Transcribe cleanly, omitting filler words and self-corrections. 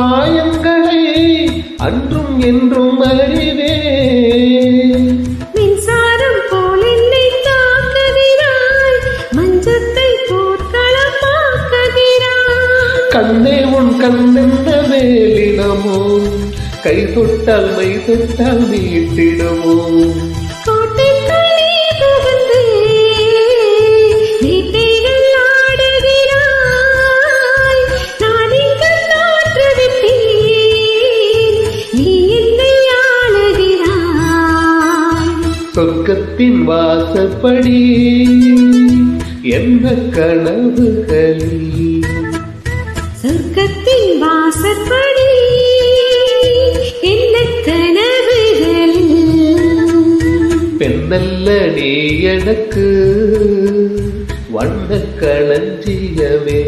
மாயங்களை அன்றும் என்றும் அறிவே. மின்சாரம் போல் என்னை தாக்குகிறாய், மஞ்சத்தை போர்க்களமாக்குகிறாய். கண்ணே உன் கண்ணென்ன வேலினமோ, கை தொட்டால் மை தொட்டால் நீட்டிடுமோ. சொர்க்கத்தின் வாசப்படி என்ன கனவுகளில், சொர்க்கத்தின் வாசப்படி என்ன கனவுகளில். பெண்ணல்ல நீ எனக்கு வண்ண களஞ்சியமே.